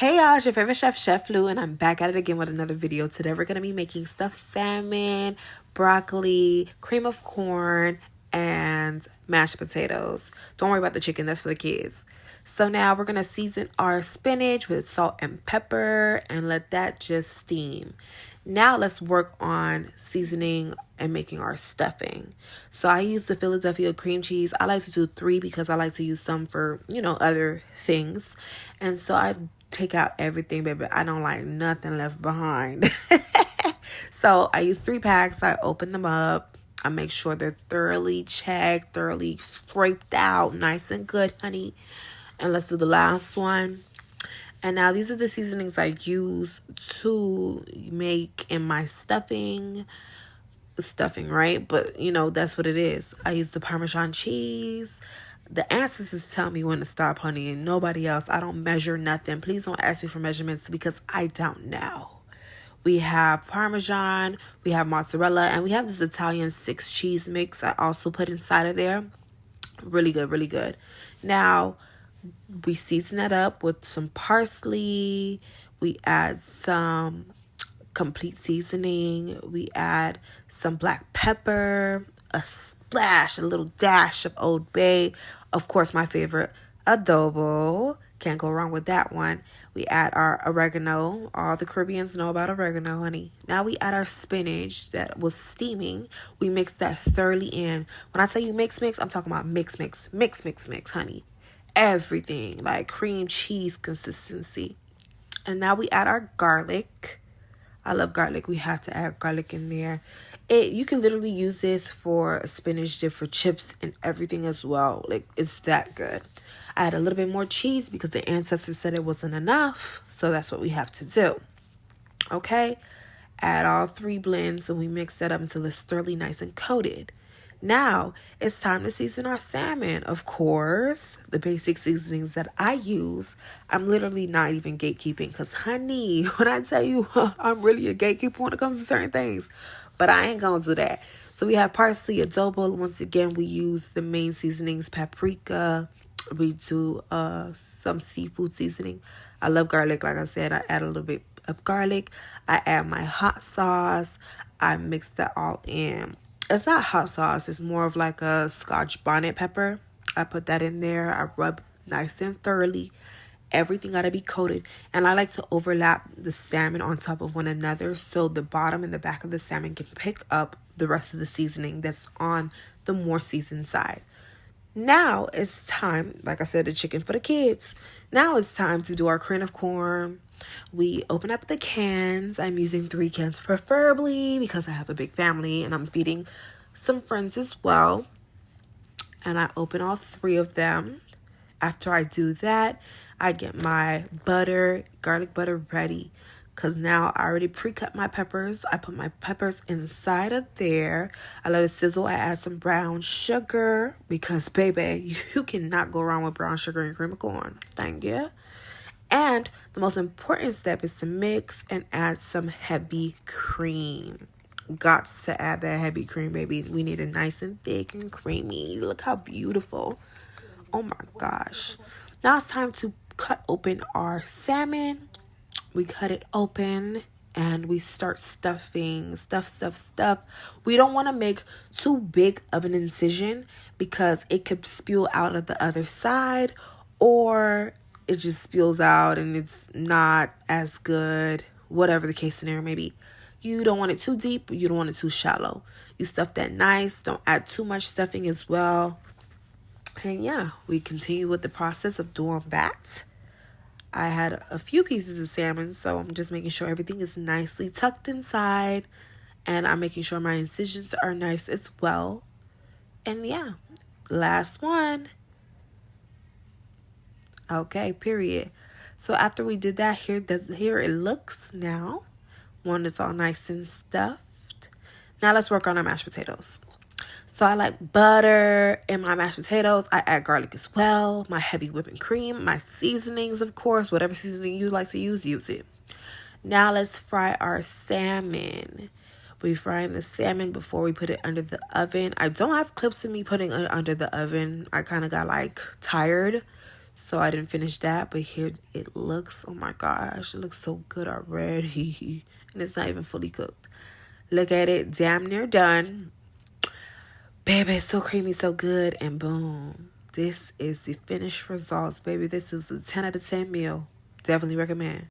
Hey y'all, it's your favorite chef, Chef Lou, and I'm back at it again with another video. Today we're going to be making stuffed salmon, broccoli, cream of corn, and mashed potatoes. Don't worry about the chicken, that's for the kids. So now we're going to season our spinach with salt and pepper and let that just steam. Now let's work on seasoning and making our stuffing. So I use the Philadelphia cream cheese. I like to do 3 because I like to use some for, other things. And so I take out everything, baby. I don't like nothing left behind. So I use 3 packs. I open them up. I make sure they're thoroughly checked, thoroughly scraped out, nice and good, honey. And let's do the last one. And now these are the seasonings I use to make in my stuffing, right? But, that's what it is. I use the Parmesan cheese. The ancestors tell me when to stop, honey, and nobody else. I don't measure nothing. Please don't ask me for measurements because I don't know. We have Parmesan, we have mozzarella, and we have this Italian 6 cheese mix I also put inside of there. Really good, really good. Now, we season that up with some parsley. We add some complete seasoning. We add some black pepper, a little dash of Old Bay. Of course, my favorite, adobo. Can't go wrong with that one. We add our oregano. All the Caribbeans know about oregano, honey. Now we add our spinach that was steaming. We mix that thoroughly in. When I tell you mix, I'm talking about mix, honey. Everything, like cream cheese consistency. And now we add our garlic. I love garlic. We have to add garlic in there. You can literally use this for spinach dip, for chips and everything as well. Like, it's that good. I add a little bit more cheese because the ancestors said it wasn't enough. So that's what we have to do. Okay? Add all 3 blends and we mix that up until it's thoroughly nice and coated. Now, it's time to season our salmon. Of course, the basic seasonings that I use, I'm literally not even gatekeeping. Because, honey, when I tell you I'm really a gatekeeper when it comes to certain things. But I ain't going to do that. So we have parsley, adobo. Once again, we use the main seasonings, paprika. We do some seafood seasoning. I love garlic. Like I said, I add a little bit of garlic. I add my hot sauce. I mix that all in. It's not hot sauce. It's more of like a Scotch bonnet pepper. I put that in there. I rub nice and thoroughly. Everything got to be coated. And I like to overlap the salmon on top of one another so the bottom and the back of the salmon can pick up the rest of the seasoning that's on the more seasoned side. Now it's time, like I said, the chicken for the kids. Now it's time to do our cream of corn. We open up the cans. I'm using 3 cans preferably because I have a big family and I'm feeding some friends as well. And I open all 3 of them. After I do that, I get my butter, garlic butter ready. Because now I already pre-cut my peppers. I put my peppers inside of there. I let it sizzle. I add some brown sugar. Because, baby, you cannot go wrong with brown sugar and cream of corn. Thank you. And the most important step is to mix and add some heavy cream. Got to add that heavy cream, baby. We need it nice and thick and creamy. Look how beautiful. Oh, my gosh. Now it's time to cut open our salmon. We cut it open and we start stuffing. Stuff. We don't want to make too big of an incision because it could spew out of the other side, or it just spills out and it's not as good, whatever the case scenario may be. You don't want it too deep, you don't want it too shallow. You stuff that nice, don't add too much stuffing as well. And yeah, we continue with the process of doing that. I had a few pieces of salmon, so I'm just making sure everything is nicely tucked inside. And I'm making sure my incisions are nice as well. And yeah, last one. Okay, period. So after we did that, here it looks now. When it's all nice and stuffed. Now let's work on our mashed potatoes. So I like butter in my mashed potatoes. I add garlic as well. My heavy whipping cream. My seasonings, of course. Whatever seasoning you like to use it. Now let's fry our salmon. We frying the salmon before we put it under the oven. I don't have clips of me putting it under the oven. I kind of got tired. So I didn't finish that, but here it looks. Oh my gosh, it looks so good already. And it's not even fully cooked. Look at it, damn near done. Baby, it's so creamy, so good. And boom, this is the finished results, baby. This is a 10 out of 10 meal. Definitely recommend.